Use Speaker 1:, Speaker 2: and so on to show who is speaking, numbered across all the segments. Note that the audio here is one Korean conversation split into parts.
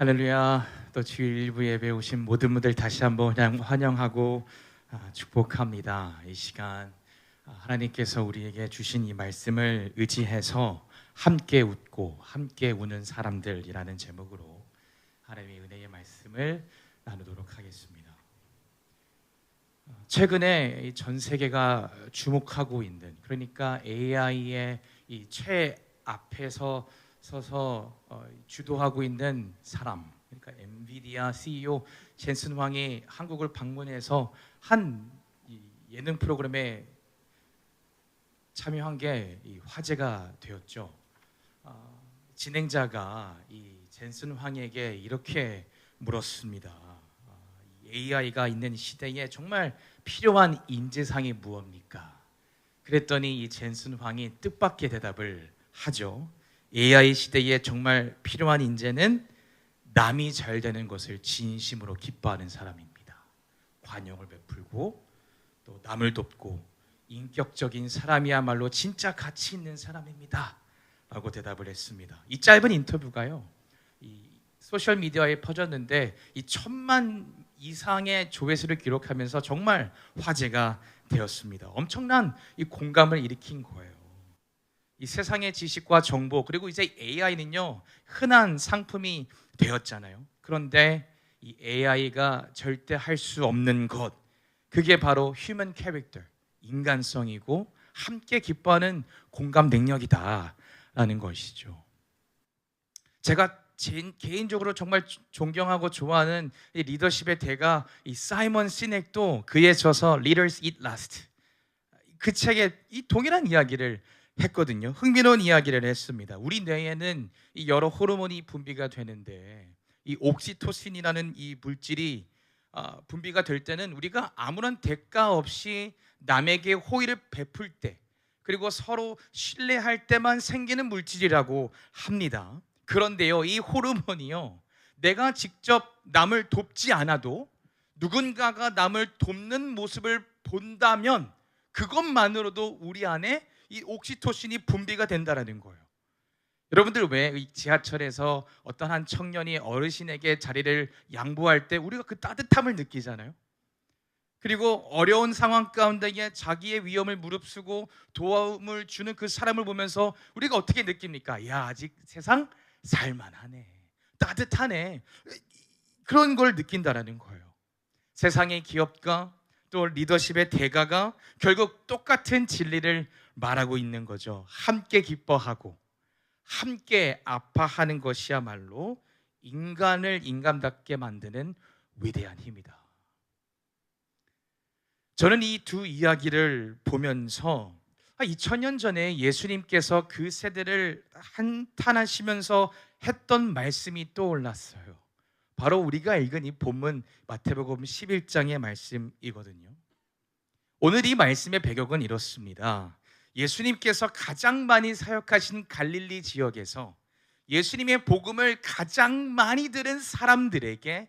Speaker 1: 할렐루야. 또 주일 일부 예배 오신 모든 분들 다시 한번 환영하고 축복합니다. 이 시간 하나님께서 우리에게 주신 이 말씀을 의지해서 함께 웃고 함께 우는 사람들이라는 제목으로 하나님의 은혜의 말씀을 나누도록 하겠습니다. 최근에 전 세계가 주목하고 있는, 그러니까 AI의 이 최앞에서 서서 주도하고 있는 사람, 그러니까 엔비디아 CEO 젠슨 황이 한국을 방문해서 한 예능 프로그램에 참여한 게 화제가 되었죠. 진행자가 이 젠슨 황에게 이렇게 물었습니다. AI가 있는 시대에 정말 필요한 인재상이 무엇입니까? 그랬더니 이 젠슨 황이 뜻밖의 대답을 하죠. AI 시대에 정말 필요한 인재는 남이 잘 되는 것을 진심으로 기뻐하는 사람입니다. 관용을 베풀고 또 남을 돕고 인격적인 사람이야말로 진짜 가치 있는 사람입니다 라고 대답을 했습니다. 이 짧은 인터뷰가요, 이 소셜미디어에 퍼졌는데 이 1000만 이상의 조회수를 기록하면서 정말 화제가 되었습니다. 엄청난 이 공감을 일으킨 거예요. 이 세상의 지식과 정보, 그리고 이제 AI는요 흔한 상품이 되었잖아요. 그런데 이 AI가 절대 할 수 없는 것, 그게 바로 휴먼 캐릭터, 인간성이고 함께 기뻐하는 공감 능력이다라는 것이죠. 제가 개인적으로 정말 존경하고 좋아하는 이 리더십의 대가 이 사이먼 시넥도 그에 져서 Leaders Eat Last, 그 책에 이 동일한 이야기를 했거든요. 흥미로운 이야기를 했습니다. 우리 뇌에는 이 여러 호르몬이 분비가 되는데 이 옥시토신이라는 이 물질이 분비가 될 때는 우리가 아무런 대가 없이 남에게 호의를 베풀 때, 그리고 서로 신뢰할 때만 생기는 물질이라고 합니다. 그런데요, 이 호르몬이요, 내가 직접 남을 돕지 않아도 누군가가 남을 돕는 모습을 본다면 그것만으로도 우리 안에 이 옥시토신이 분비가 된다라는 거예요. 여러분들 왜 지하철에서 어떤 한 청년이 어르신에게 자리를 양보할 때 우리가 그 따뜻함을 느끼잖아요. 그리고 어려운 상황 가운데 자기의 위험을 무릅쓰고 도움을 주는 그 사람을 보면서 우리가 어떻게 느낍니까? 야, 아직 세상 살만하네, 따뜻하네, 그런 걸 느낀다라는 거예요. 세상의 기업가 또 리더십의 대가가 결국 똑같은 진리를 말하고 있는 거죠. 함께 기뻐하고 함께 아파하는 것이야말로 인간을 인간답게 만드는 위대한 힘이다. 저는 이 두 이야기를 보면서 2000년 전에 예수님께서 그 세대를 한탄하시면서 했던 말씀이 떠올랐어요. 바로 우리가 읽은 이 본문 마태복음 11장의 말씀이거든요. 오늘 이 말씀의 배경은 이렇습니다. 예수님께서 가장 많이 사역하신 갈릴리 지역에서 예수님의 복음을 가장 많이 들은 사람들에게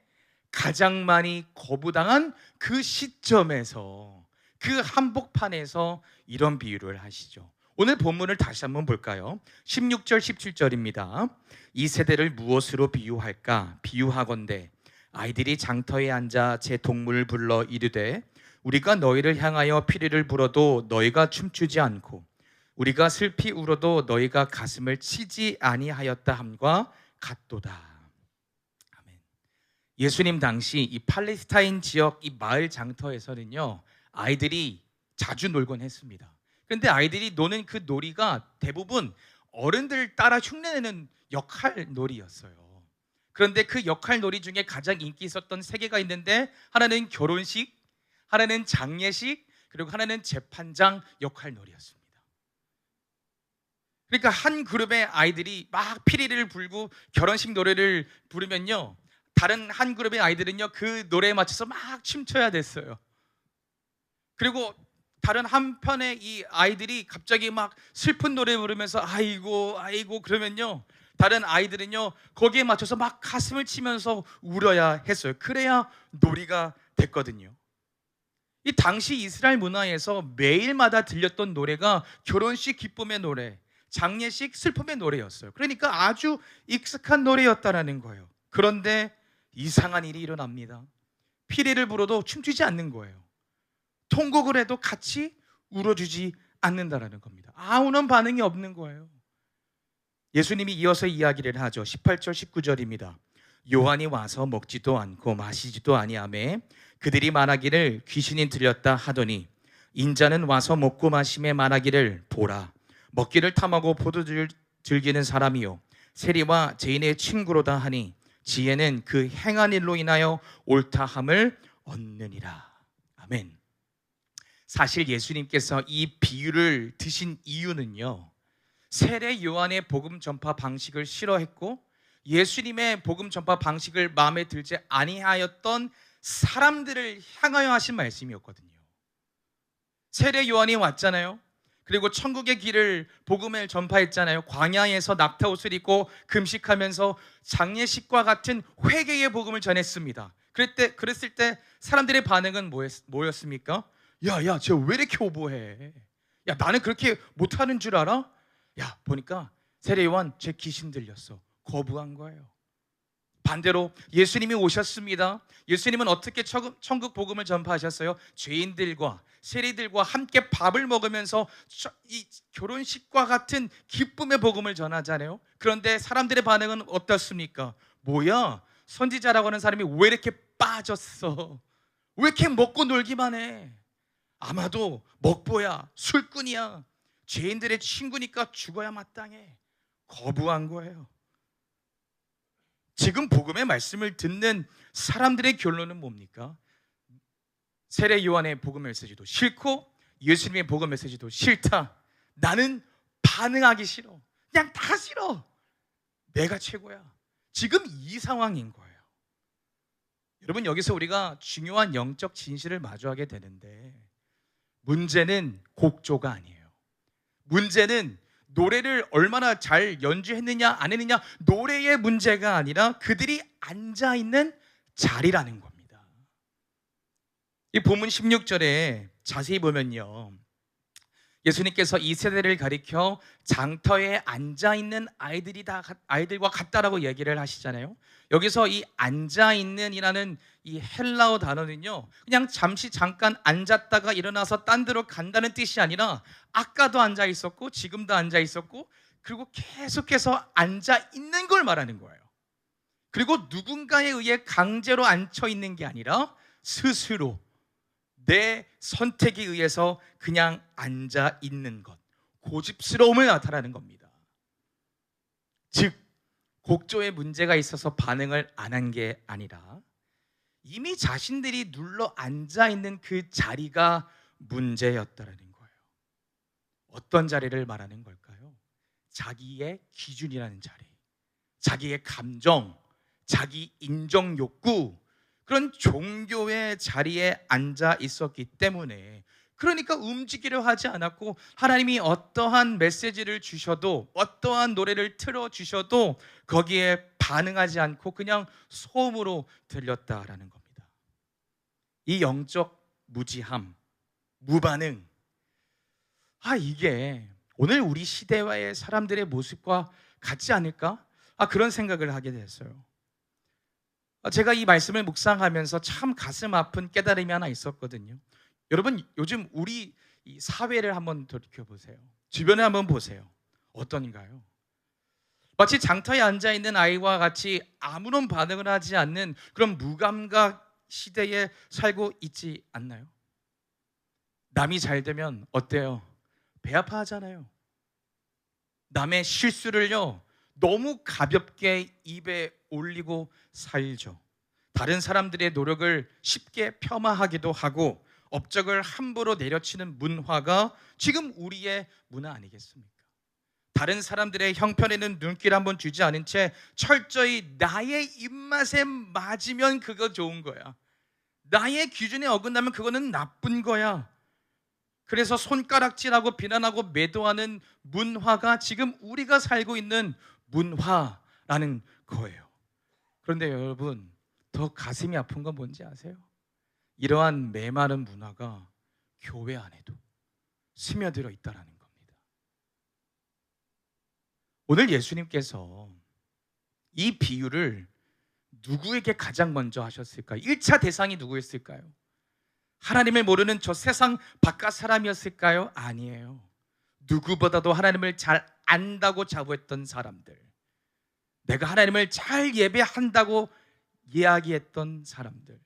Speaker 1: 가장 많이 거부당한 그 시점에서, 그 한복판에서 이런 비유를 하시죠. 오늘 본문을 다시 한번 볼까요? 16절 17절입니다. 이 세대를 무엇으로 비유할까? 비유하건대 아이들이 장터에 앉아 제 동물을 불러 이르되 우리가 너희를 향하여 피리를 불어도 너희가 춤추지 않고 우리가 슬피 울어도 너희가 가슴을 치지 아니하였다 함과 같도다. 아멘. 예수님 당시 이 팔레스타인 지역 이 마을 장터에서는요 아이들이 자주 놀곤 했습니다. 그런데 아이들이 노는 그 놀이가 대부분 어른들 따라 흉내내는 역할 놀이였어요. 그런데 그 역할 놀이 중에 가장 인기 있었던 세 개가 있는데, 하나는 결혼식, 하나는 장례식, 그리고 하나는 재판장 역할 놀이였습니다. 그러니까 한 그룹의 아이들이 막 피리를 불고 결혼식 노래를 부르면요, 다른 한 그룹의 아이들은요 그 노래에 맞춰서 막 춤춰야 됐어요. 그리고 다른 한편의 이 아이들이 갑자기 막 슬픈 노래 부르면서 아이고 아이고 그러면요, 다른 아이들은요 거기에 맞춰서 막 가슴을 치면서 울어야 했어요. 그래야 놀이가 됐거든요. 이 당시 이스라엘 문화에서 매일마다 들렸던 노래가 결혼식 기쁨의 노래, 장례식 슬픔의 노래였어요. 그러니까 아주 익숙한 노래였다라는 거예요. 그런데 이상한 일이 일어납니다. 피리를 불어도 춤추지 않는 거예요. 통곡을 해도 같이 울어주지 않는다라는 겁니다. 아무런 반응이 없는 거예요. 예수님이 이어서 이야기를 하죠. 18절 19절입니다. 요한이 와서 먹지도 않고 마시지도 아니하매 그들이 말하기를 귀신이 들렸다 하더니 인자는 와서 먹고 마심에 말하기를 보라 먹기를 탐하고 포도주를 즐기는 사람이요 세리와 죄인의 친구로다 하니 지혜는 그 행한 일로 인하여 옳다함을 얻느니라. 아멘. 사실 예수님께서 이 비유를 드신 이유는요, 세례 요한의 복음 전파 방식을 싫어했고 예수님의 복음 전파 방식을 마음에 들지 아니하였던 사람들을 향하여 하신 말씀이었거든요. 세례 요한이 왔잖아요. 그리고 천국의 길을 복음을 전파했잖아요. 광야에서 낙타옷을 입고 금식하면서 장례식과 같은 회개의 복음을 전했습니다. 그랬을 때 사람들의 반응은 뭐였습니까? 야, 쟤 왜 이렇게 오버해? 야, 나는 그렇게 못하는 줄 알아? 야, 보니까 세례 요한 쟤 귀신 들렸어. 거부한 거예요. 반대로 예수님이 오셨습니다. 예수님은 어떻게 천국 복음을 전파하셨어요? 죄인들과 세리들과 함께 밥을 먹으면서 이 결혼식과 같은 기쁨의 복음을 전하잖아요. 그런데 사람들의 반응은 어떻습니까? 뭐야? 선지자라고 하는 사람이 왜 이렇게 빠졌어? 왜 이렇게 먹고 놀기만 해? 아마도 먹보야, 술꾼이야, 죄인들의 친구니까 죽어야 마땅해. 거부한 거예요. 지금 복음의 말씀을 듣는 사람들의 결론은 뭡니까? 세례 요한의 복음 메시지도 싫고 예수님의 복음 메시지도 싫다. 나는 반응하기 싫어. 그냥 다 싫어. 내가 최고야. 지금 이 상황인 거예요. 여러분, 여기서 우리가 중요한 영적 진실을 마주하게 되는데, 문제는 곡조가 아니에요. 문제는 노래를 얼마나 잘 연주했느냐 안 했느냐, 노래의 문제가 아니라 그들이 앉아있는 자리라는 겁니다. 이 본문 16절에 자세히 보면요, 예수님께서 이 세대를 가리켜 장터에 앉아있는 아이들과 같다라고 얘기를 하시잖아요. 여기서 이 앉아있는이라는 이 헬라어 단어는요, 그냥 잠깐 앉았다가 일어나서 딴 데로 간다는 뜻이 아니라 아까도 앉아있었고 지금도 앉아있었고 그리고 계속해서 앉아있는 걸 말하는 거예요. 그리고 누군가에 의해 강제로 앉혀있는 게 아니라 스스로 내 선택에 의해서 그냥 앉아있는 것, 고집스러움을 나타내는 겁니다. 즉, 곡조에 문제가 있어서 반응을 안 한 게 아니라 이미 자신들이 눌러 앉아있는 그 자리가 문제였다라는 거예요. 어떤 자리를 말하는 걸까요? 자기의 기준이라는 자리, 자기의 감정, 자기 인정 욕구, 그런 종교의 자리에 앉아 있었기 때문에, 그러니까 움직이려 하지 않았고 하나님이 어떠한 메시지를 주셔도 어떠한 노래를 틀어주셔도 거기에 반응하지 않고 그냥 소음으로 들렸다라는 겁니다. 이 영적 무지함, 무반응, 이게 오늘 우리 시대와의 사람들의 모습과 같지 않을까? 그런 생각을 하게 됐어요. 제가 이 말씀을 묵상하면서 참 가슴 아픈 깨달음이 하나 있었거든요. 여러분, 요즘 우리 이 사회를 한번 돌이켜보세요. 주변에 한번 보세요. 어떤가요? 마치 장터에 앉아있는 아이와 같이 아무런 반응을 하지 않는 그런 무감각 시대에 살고 있지 않나요? 남이 잘 되면 어때요? 배 아파하잖아요. 남의 실수를요, 너무 가볍게 입에 올리고 살죠. 다른 사람들의 노력을 쉽게 폄하하기도 하고 업적을 함부로 내려치는 문화가 지금 우리의 문화 아니겠습니까? 다른 사람들의 형편에는 눈길 한번 주지 않은 채 철저히 나의 입맛에 맞으면 그거 좋은 거야. 나의 기준에 어긋나면 그거는 나쁜 거야. 그래서 손가락질하고 비난하고 매도하는 문화가 지금 우리가 살고 있는 문화라는 거예요. 그런데 여러분, 더 가슴이 아픈 건 뭔지 아세요? 이러한 메마른 문화가 교회 안에도 스며들어 있다는 겁니다. 오늘 예수님께서 이 비유를 누구에게 가장 먼저 하셨을까요? 1차 대상이 누구였을까요? 하나님을 모르는 저 세상 바깥 사람이었을까요? 아니에요. 누구보다도 하나님을 잘 안다고 자부했던 사람들, 내가 하나님을 잘 예배한다고 이야기했던 사람들,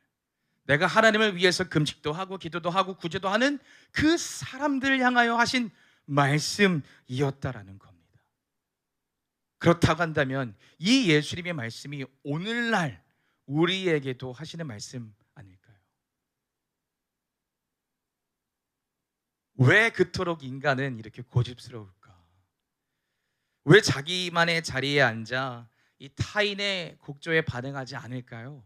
Speaker 1: 내가 하나님을 위해서 금식도 하고 기도도 하고 구제도 하는 그 사람들을 향하여 하신 말씀이었다라는 겁니다. 그렇다고 한다면 이 예수님의 말씀이 오늘날 우리에게도 하시는 말씀 아닐까요? 왜 그토록 인간은 이렇게 고집스러울까? 왜 자기만의 자리에 앉아 이 타인의 곡조에 반응하지 않을까요?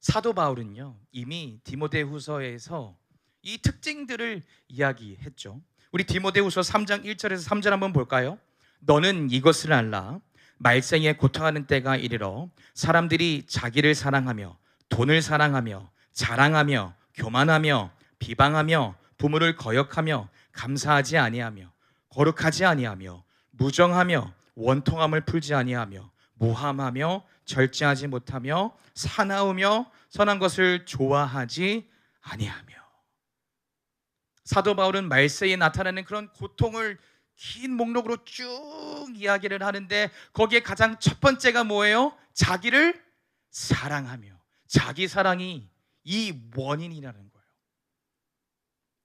Speaker 1: 사도 바울은요, 이미 디모데후서에서 이 특징들을 이야기했죠. 우리 디모데후서 3장 1절에서 3절 한번 볼까요? 너는 이것을 알라. 말세에 고통하는 때가 이르러 사람들이 자기를 사랑하며 돈을 사랑하며 자랑하며 교만하며 비방하며 부모를 거역하며 감사하지 아니하며 거룩하지 아니하며 무정하며 원통함을 풀지 아니하며 무함하며 절제하지 못하며 사나우며 선한 것을 좋아하지 아니하며. 사도 바울은 말세에 나타나는 그런 고통을 긴 목록으로 쭉 이야기를 하는데 거기에 가장 첫 번째가 뭐예요? 자기를 사랑하며. 자기 사랑이 이 원인이라는 거예요.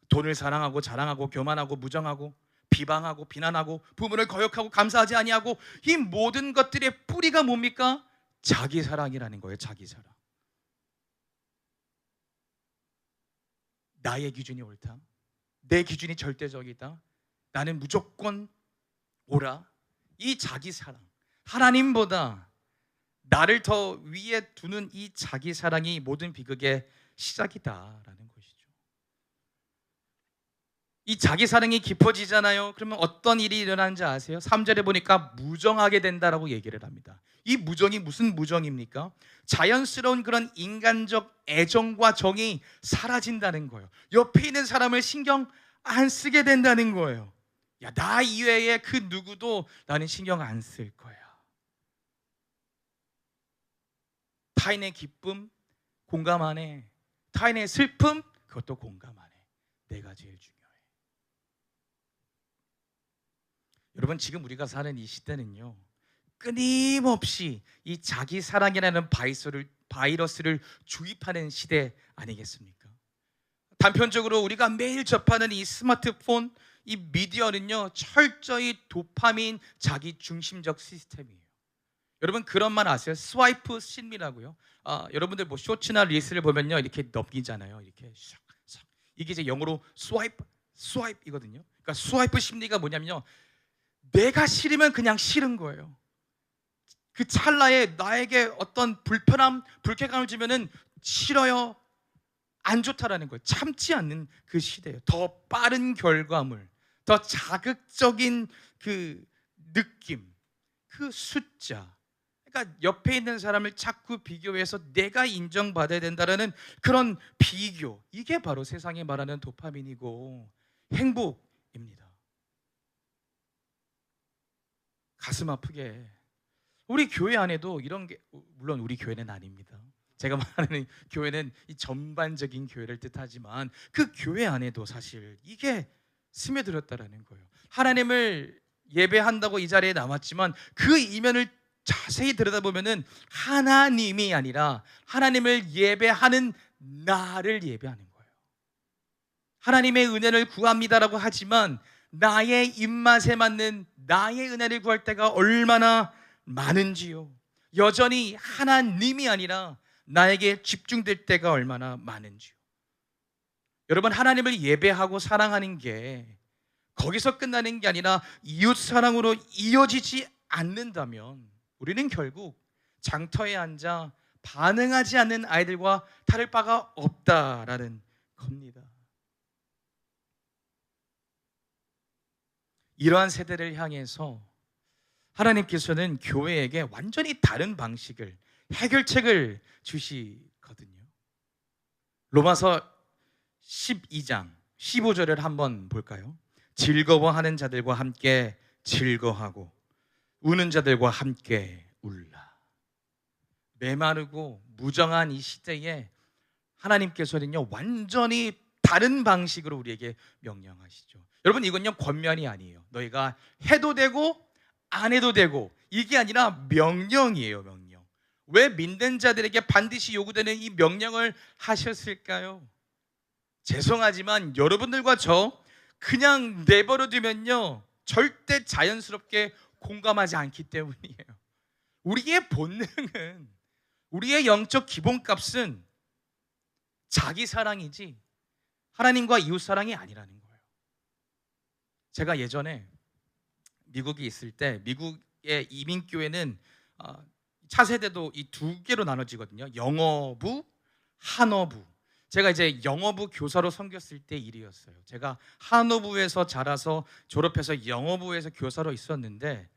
Speaker 1: 돈을 사랑하고 자랑하고 교만하고 무정하고 비방하고 비난하고 부모를 거역하고 감사하지 아니하고 이 모든 것들의 뿌리가 뭡니까? 자기 사랑이라는 거예요. 자기 사랑. 나의 기준이 옳다, 내 기준이 절대적이다, 나는 무조건 옳아, 이 자기 사랑, 하나님보다 나를 더 위에 두는 이 자기 사랑이 모든 비극의 시작이다라는 것이죠. 이 자기 사랑이 깊어지잖아요. 그러면 어떤 일이 일어나는지 아세요? 3절에 보니까 무정하게 된다라고 얘기를 합니다. 이 무정이 무슨 무정입니까? 자연스러운 그런 인간적 애정과 정이 사라진다는 거예요. 옆에 있는 사람을 신경 안 쓰게 된다는 거예요. 야, 나 이외에 그 누구도 나는 신경 안 쓸 거야. 타인의 기쁨 공감하네, 타인의 슬픔 그것도 공감하네. 내가 제일 중요해. 여러분, 지금 우리가 사는 이 시대는요, 끊임없이 이 자기 사랑이라는 바이러스를 주입하는 시대 아니겠습니까? 단편적으로 우리가 매일 접하는 이 스마트폰, 이 미디어는요, 철저히 도파민 자기 중심적 시스템이에요. 여러분, 그런 말 아세요? 스와이프 심리라고요. 여러분들 뭐 쇼츠나 릴스를 보면요, 이렇게 넘기잖아요. 이렇게 샥 샥. 이게 이제 영어로 스와이프이거든요. 그러니까 스와이프 심리가 뭐냐면요, 내가 싫으면 그냥 싫은 거예요. 그 찰나에 나에게 어떤 불편함, 불쾌감을 주면은 싫어요, 안 좋다라는 거예요. 참지 않는 그 시대예요. 더 빠른 결과물, 더 자극적인 그 느낌, 그 숫자. 그러니까 옆에 있는 사람을 자꾸 비교해서 내가 인정받아야 된다는 그런 비교, 이게 바로 세상이 말하는 도파민이고 행복입니다. 가슴 아프게 우리 교회 안에도 이런 게, 물론 우리 교회는 아닙니다. 제가 말하는 교회는 이 전반적인 교회를 뜻하지만 그 교회 안에도 사실 이게 스며들었다라는 거예요. 하나님을 예배한다고 이 자리에 나왔지만 그 이면을 자세히 들여다보면은 하나님이 아니라 하나님을 예배하는 나를 예배하는 거예요. 하나님의 은혜를 구합니다라고 하지만 나의 입맛에 맞는 나의 은혜를 구할 때가 얼마나 많은지요. 여전히 하나님이 아니라 나에게 집중될 때가 얼마나 많은지요. 여러분, 하나님을 예배하고 사랑하는 게 거기서 끝나는 게 아니라 이웃 사랑으로 이어지지 않는다면 우리는 결국 장터에 앉아 반응하지 않는 아이들과 다를 바가 없다라는 겁니다. 이러한 세대를 향해서 하나님께서는 교회에게 완전히 다른 방식을, 해결책을 주시거든요. 로마서 12장 15절을 한번 볼까요? 즐거워하는 자들과 함께 즐거워하고 우는 자들과 함께 울라. 메마르고 무정한 이 시대에 하나님께서는요 완전히 다른 방식으로 우리에게 명령하시죠. 여러분, 이건요 권면이 아니에요. 너희가 해도 되고 안 해도 되고, 이게 아니라 명령이에요. 명령. 왜 믿는 자들에게 반드시 요구되는 이 명령을 하셨을까요? 죄송하지만 여러분들과 저 그냥 내버려 두면요 절대 자연스럽게 공감하지 않기 때문이에요. 우리의 본능은, 우리의 영적 기본값은 자기 사랑이지 하나님과 이웃 사랑이 아니라는 거예요. 제가 예전에 미국에 있을 때, 미국의 이민교회는 차세대도 이 두 개로 나눠지거든요. 영어부, 한어부. 제가 이제 영어부 교사로 섬겼을 때 일이었어요. 제가 한어부에서 자라서 졸업해서 영어부에서 교사로 있었는데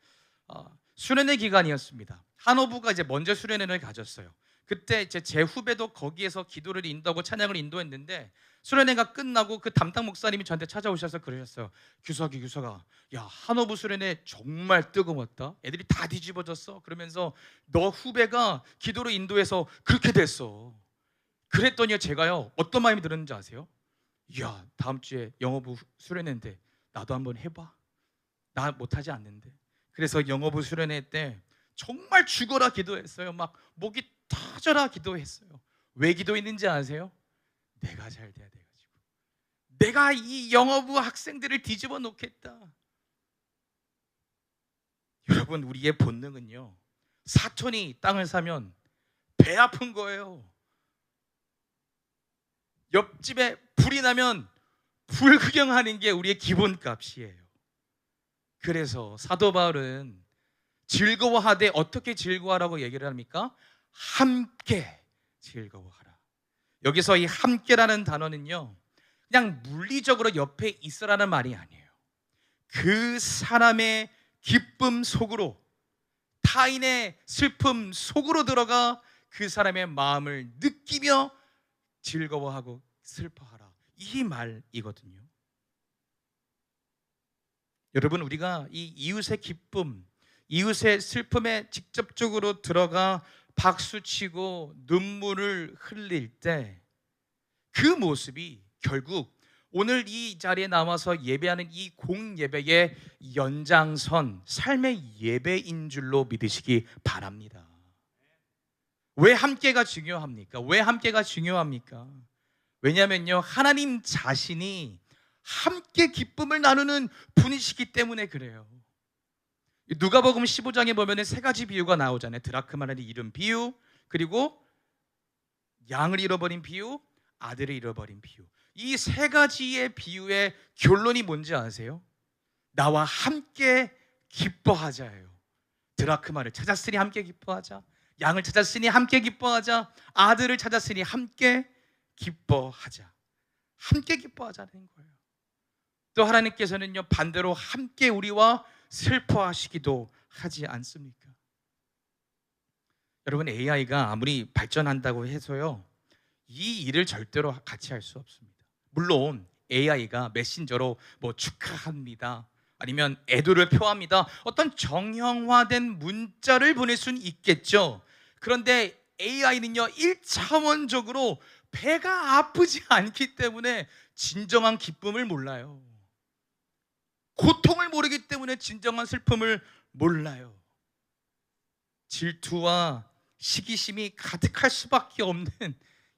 Speaker 1: 수련회 기간이었습니다. 한어부가 이제 먼저 수련회를 가졌어요. 그때 이제 제 후배도 거기에서 기도를 인도하고 찬양을 인도했는데, 수련회가 끝나고 그 담당 목사님이 저한테 찾아오셔서 그러셨어요. 규석아, 야, 한어부 수련회 정말 뜨거웠다. 애들이 다 뒤집어졌어. 그러면서 너 후배가 기도로 인도해서 그렇게 됐어. 그랬더니 제가요 어떤 마음이 들었는지 아세요? 야, 다음 주에 영어부 수련회인데 나도 한번 해봐. 나 못하지 않는데. 그래서 영어부 수련회 때 정말 죽어라 기도했어요. 막 목이 터져라 기도했어요. 왜 기도했는지 아세요? 내가 잘 돼야 돼가지고, 내가 이 영어부 학생들을 뒤집어 놓겠다. 여러분, 우리의 본능은요, 사촌이 땅을 사면 배 아픈 거예요. 옆집에 불이 나면 불 구경하는 게 우리의 기본값이에요. 그래서 사도 바울은 즐거워하되 어떻게 즐거워하라고 얘기를 합니까? 함께 즐거워하라. 여기서 이 함께라는 단어는요 그냥 물리적으로 옆에 있으라는 말이 아니에요. 그 사람의 기쁨 속으로, 타인의 슬픔 속으로 들어가 그 사람의 마음을 느끼며 즐거워하고 슬퍼하라, 이 말이거든요. 여러분, 우리가 이 이웃의 기쁨, 이웃의 슬픔에 직접적으로 들어가 박수치고 눈물을 흘릴 때 그 모습이 결국 오늘 이 자리에 나와서 예배하는 이 공예배의 연장선, 삶의 예배인 줄로 믿으시기 바랍니다. 왜 함께가 중요합니까? 왜 함께가 중요합니까? 왜냐하면요, 하나님 자신이 함께 기쁨을 나누는 분이시기 때문에 그래요. 누가복음 15장에 보면 세 가지 비유가 나오잖아요. 드라크마를 잃은 비유, 그리고 양을 잃어버린 비유, 아들을 잃어버린 비유. 이 세 가지의 비유의 결론이 뭔지 아세요? 나와 함께 기뻐하자예요. 드라크마를 찾았으니 함께 기뻐하자, 양을 찾았으니 함께 기뻐하자, 아들을 찾았으니 함께 기뻐하자. 함께 기뻐하자는 거예요. 또 하나님께서는요 반대로 함께 우리와 슬퍼하시기도 하지 않습니까? 여러분, AI가 아무리 발전한다고 해서요 이 일을 절대로 같이 할 수 없습니다. 물론 AI가 메신저로 뭐 축하합니다, 아니면 애도를 표합니다, 어떤 정형화된 문자를 보낼 수는 있겠죠. 그런데 AI는요 1차원적으로 배가 아프지 않기 때문에 진정한 기쁨을 몰라요. 고통을 모르기 때문에 진정한 슬픔을 몰라요. 질투와 시기심이 가득할 수밖에 없는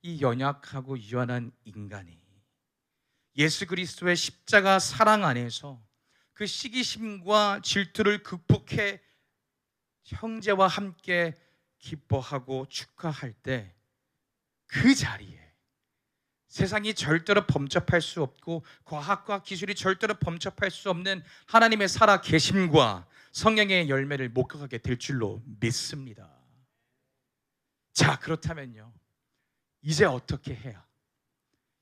Speaker 1: 이 연약하고 유한한 인간이 예수 그리스도의 십자가 사랑 안에서 그 시기심과 질투를 극복해 형제와 함께 기뻐하고 축하할 때, 그 자리에 세상이 절대로 범접할 수 없고 과학과 기술이 절대로 범접할 수 없는 하나님의 살아 계심과 성령의 열매를 목격하게 될 줄로 믿습니다. 자, 그렇다면요 이제 어떻게 해야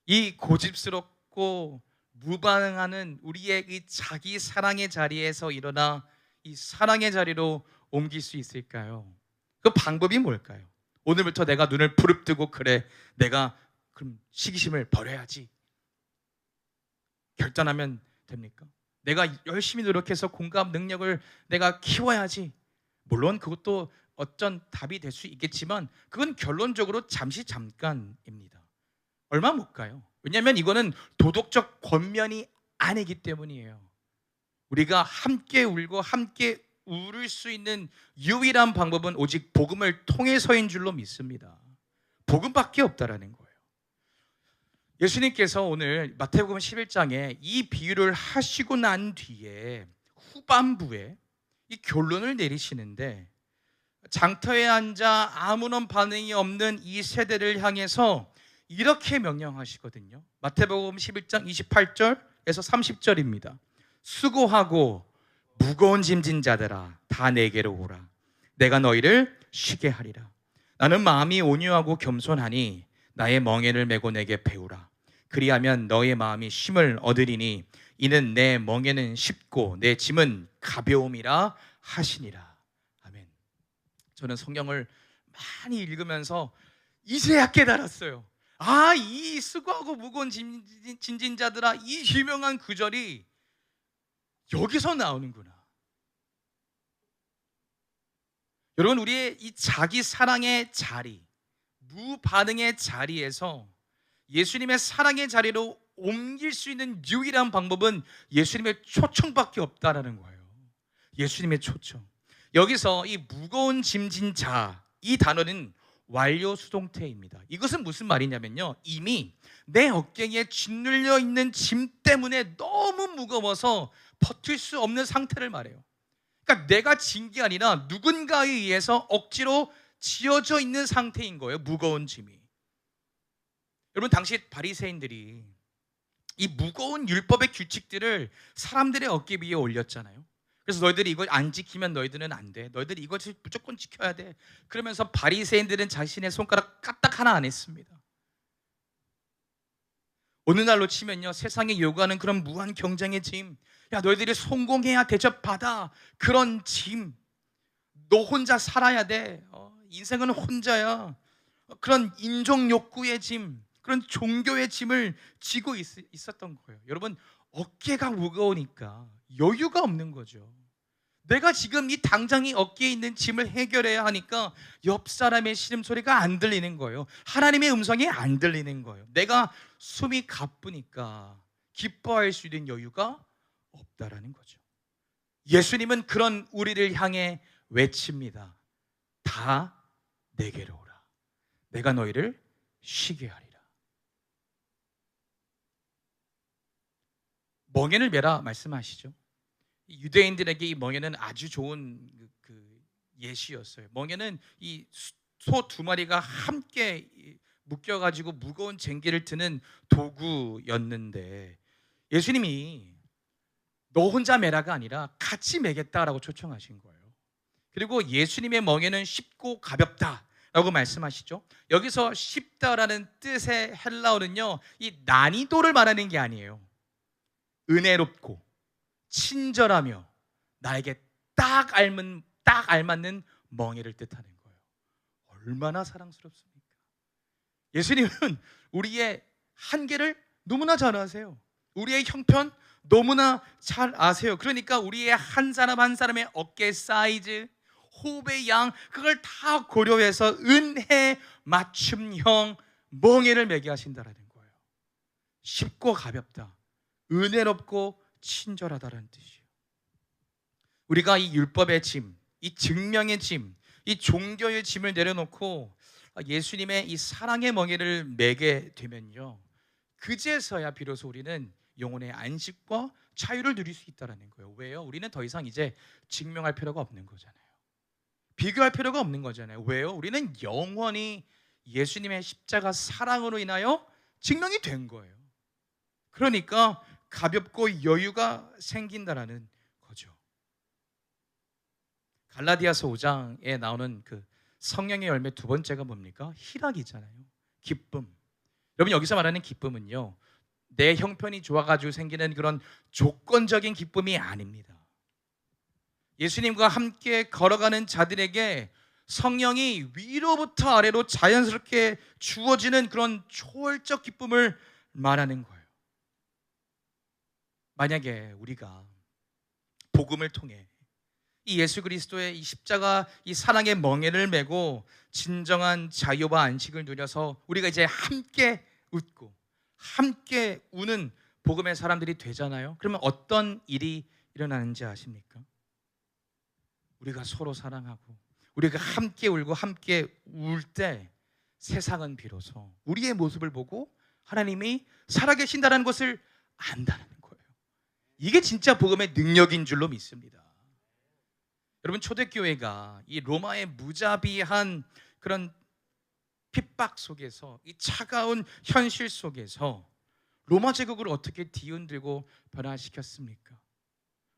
Speaker 1: 이 고집스럽고 무반응하는 우리의 이 자기 사랑의 자리에서 일어나 이 사랑의 자리로 옮길 수 있을까요? 그 방법이 뭘까요? 오늘부터 내가 눈을 부릅뜨고, 그래, 내가 그럼 시기심을 버려야지 결단하면 됩니까? 내가 열심히 노력해서 공감 능력을 내가 키워야지. 물론 그것도 어떤 답이 될 수 있겠지만 그건 결론적으로 잠깐입니다. 얼마 못 가요. 왜냐하면 이거는 도덕적 권면이 아니기 때문이에요. 우리가 함께 울고 함께 울을 수 있는 유일한 방법은 오직 복음을 통해서인 줄로 믿습니다. 복음밖에 없다라는 거예요. 예수님께서 오늘 마태복음 11장에 이 비유를 하시고 난 뒤에 후반부에 이 결론을 내리시는데, 장터에 앉아 아무런 반응이 없는 이 세대를 향해서 이렇게 명령하시거든요. 마태복음 11장 28절에서 30절입니다. 수고하고 무거운 짐진 자들아 다 내게로 오라. 내가 너희를 쉬게 하리라. 나는 마음이 온유하고 겸손하니 나의 멍에를 메고 내게 배우라. 그리하면 너의 마음이 쉼을 얻으리니 이는 내 멍에는 쉽고 내 짐은 가벼움이라 하시니라. 아멘. 저는 성경을 많이 읽으면서 이제야 깨달았어요. 이 수고하고 무거운 짐진 자들아, 이 유명한 구절이 여기서 나오는구나. 여러분, 우리의 이 자기 사랑의 자리, 무반응의 자리에서 예수님의 사랑의 자리로 옮길 수 있는 유일한 방법은 예수님의 초청밖에 없다라는 거예요. 예수님의 초청. 여기서 이 무거운 짐진 자, 이 단어는 완료 수동태입니다. 이것은 무슨 말이냐면요, 이미 내 어깨에 짓눌려 있는 짐 때문에 너무 무거워서 버틸 수 없는 상태를 말해요. 그러니까 내가 진 게 아니라 누군가에 의해서 억지로 지어져 있는 상태인 거예요, 무거운 짐이. 여러분, 당시 바리새인들이 이 무거운 율법의 규칙들을 사람들의 어깨 위에 올렸잖아요. 그래서 너희들이 이걸 안 지키면 너희들은 안 돼. 너희들이 이걸 무조건 지켜야 돼. 그러면서 바리새인들은 자신의 손가락 까딱 하나 안 했습니다. 오늘날로 치면요, 세상에 요구하는 그런 무한 경쟁의 짐, 야 너희들이 성공해야 대접받아, 그런 짐, 너 혼자 살아야 돼, 인생은 혼자야, 그런 인종 욕구의 짐, 그런 종교의 짐을 지고 있었던 거예요. 여러분, 어깨가 무거우니까 여유가 없는 거죠. 내가 지금 이 당장 이 어깨에 있는 짐을 해결해야 하니까 옆 사람의 신음소리가 안 들리는 거예요. 하나님의 음성이 안 들리는 거예요. 내가 숨이 가쁘니까 기뻐할 수 있는 여유가 없다라는 거죠. 예수님은 그런 우리를 향해 외칩니다. 다 내게로 오라. 내가 너희를 쉬게 하리라. 멍에를 메라 말씀하시죠. 유대인들에게 이 멍에는 아주 좋은 예시였어요. 멍에는 이 소 두 마리가 함께 묶여가지고 무거운 쟁기를 드는 도구였는데, 예수님이 너 혼자 메라가 아니라 같이 메겠다라고 초청하신 거예요. 그리고 예수님의 멍에는 쉽고 가볍다라고 말씀하시죠. 여기서 쉽다라는 뜻의 헬라어는요, 이 난이도를 말하는 게 아니에요. 은혜롭고 친절하며 나에게 딱 알맞는 멍에를 뜻하는 거예요. 얼마나 사랑스럽습니까? 예수님은 우리의 한계를 너무나 잘 아세요. 우리의 형편 너무나 잘 아세요. 그러니까 우리의 한 사람 한 사람의 어깨 사이즈, 호흡의 양, 그걸 다 고려해서 은혜 맞춤형 멍에를 매게 하신다라는 거예요. 쉽고 가볍다, 은혜롭고 친절하다는 뜻이에요. 우리가 이 율법의 짐, 이 증명의 짐, 이 종교의 짐을 내려놓고 예수님의 이 사랑의 멍에를 매게 되면요, 그제서야 비로소 우리는 영혼의 안식과 자유를 누릴 수 있다는 거예요. 왜요? 우리는 더 이상 이제 증명할 필요가 없는 거잖아요. 비교할 필요가 없는 거잖아요. 왜요? 우리는 영원히 예수님의 십자가 사랑으로 인하여 증명이 된 거예요. 그러니까 가볍고 여유가 생긴다라는 거죠. 갈라디아서 5장에 나오는 그 성령의 열매 두 번째가 뭡니까? 희락이잖아요. 기쁨. 여러분, 여기서 말하는 기쁨은요, 내 형편이 좋아가지고 생기는 그런 조건적인 기쁨이 아닙니다. 예수님과 함께 걸어가는 자들에게 성령이 위로부터 아래로 자연스럽게 주어지는 그런 초월적 기쁨을 말하는 거예요. 만약에 우리가 복음을 통해 이 예수 그리스도의 이 십자가 이 사랑의 멍에를 메고 진정한 자유와 안식을 누려서 우리가 이제 함께 웃고 함께 우는 복음의 사람들이 되잖아요. 그러면 어떤 일이 일어나는지 아십니까? 우리가 서로 사랑하고 우리가 함께 울고 함께 울 때 세상은 비로소 우리의 모습을 보고 하나님이 살아계신다는 것을 안다는 거예요. 이게 진짜 복음의 능력인 줄로 믿습니다. 여러분, 초대교회가 이 로마의 무자비한 그런 핍박 속에서, 이 차가운 현실 속에서 로마 제국을 어떻게 뒤흔들고 변화시켰습니까?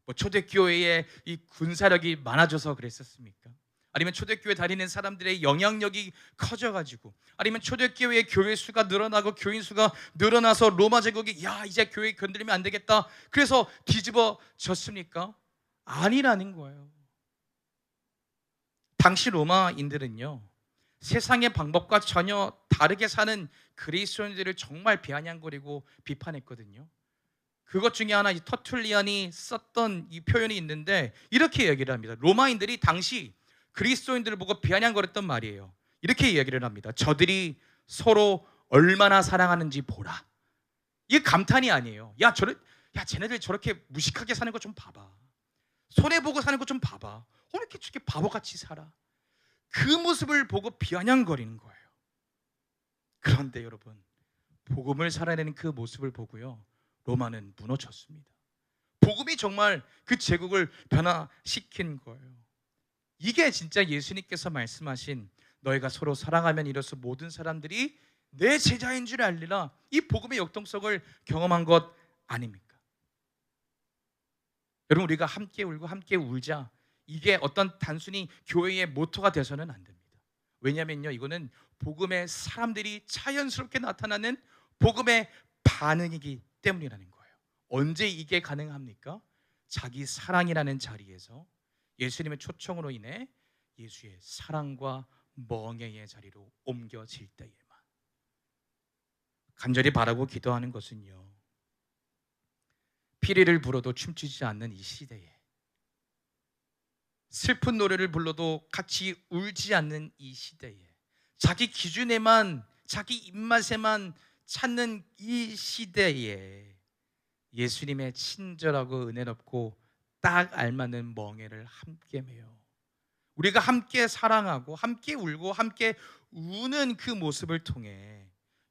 Speaker 1: 뭐 초대교회의 이 군사력이 많아져서 그랬었습니까? 아니면 초대교회 다니는 사람들의 영향력이 커져가지고, 아니면 초대교회의 교회 수가 늘어나고 교인 수가 늘어나서 로마 제국이 이제 교회 건드리면 안 되겠다 그래서 뒤집어졌습니까? 아니라는 거예요. 당시 로마인들은요, 세상의 방법과 전혀 다르게 사는 그리스도인들을 정말 비아냥거리고 비판했거든요. 그것 중에 하나 이 터툴리안이 썼던 이 표현이 있는데 이렇게 얘기를 합니다. 로마인들이 당시 그리스도인들을 보고 비아냥거렸던 말이에요. 이렇게 얘기를 합니다. 저들이 서로 얼마나 사랑하는지 보라. 이게 감탄이 아니에요. 쟤네들 저렇게 무식하게 사는 거 좀 봐봐. 손해보고 사는 거 좀 봐봐. 왜 이렇게 저렇게 바보같이 살아? 그 모습을 보고 비아냥거리는 거예요. 그런데 여러분, 복음을 살아내는 그 모습을 보고요, 로마는 무너졌습니다. 복음이 정말 그 제국을 변화시킨 거예요. 이게 진짜 예수님께서 말씀하신 너희가 서로 사랑하면 이로써 모든 사람들이 내 제자인 줄 알리라, 이 복음의 역동성을 경험한 것 아닙니까? 여러분, 우리가 함께 울고 함께 울자, 이게 어떤 단순히 교회의 모토가 돼서는 안 됩니다. 왜냐면요, 이거는 복음의 사람들이 자연스럽게 나타나는 복음의 반응이기 때문이라는 거예요. 언제 이게 가능합니까? 자기 사랑이라는 자리에서 예수님의 초청으로 인해 예수의 사랑과 멍에의 자리로 옮겨질 때에만. 간절히 바라고 기도하는 것은요, 피리를 불어도 춤추지 않는 이 시대에, 슬픈 노래를 불러도 같이 울지 않는 이 시대에, 자기 기준에만, 자기 입맛에만 찾는 이 시대에 예수님의 친절하고 은혜롭고 딱 알맞는 멍에를 함께 메요. 우리가 함께 사랑하고 함께 울고 함께 우는 그 모습을 통해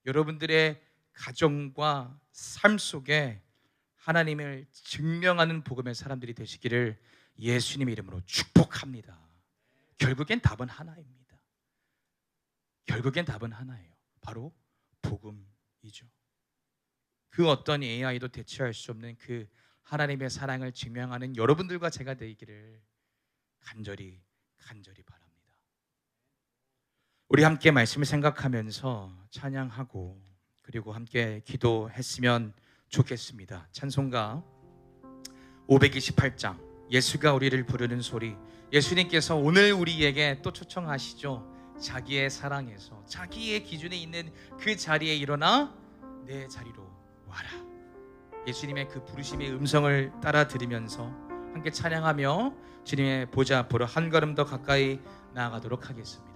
Speaker 1: 여러분들의 가정과 삶 속에 하나님을 증명하는 복음의 사람들이 되시기를 예수님의 이름으로 축복합니다. 결국엔 답은 하나입니다. 결국엔 답은 하나예요. 바로 복음이죠. 그 어떤 AI도 대체할 수 없는 그 하나님의 사랑을 증명하는 여러분들과 제가 되기를 간절히 바랍니다. 우리 함께 말씀을 생각하면서 찬양하고 그리고 함께 기도했으면 좋겠습니다. 찬송가 528장 예수가 우리를 부르는 소리. 예수님께서 오늘 우리에게 또 초청하시죠. 자기의 사랑에서 자기의 기준에 있는 그 자리에 일어나 내 자리로 와라. 예수님의 그 부르심의 음성을 따라 들으면서 함께 찬양하며 주님의 보좌 앞으로 한 걸음 더 가까이 나아가도록 하겠습니다.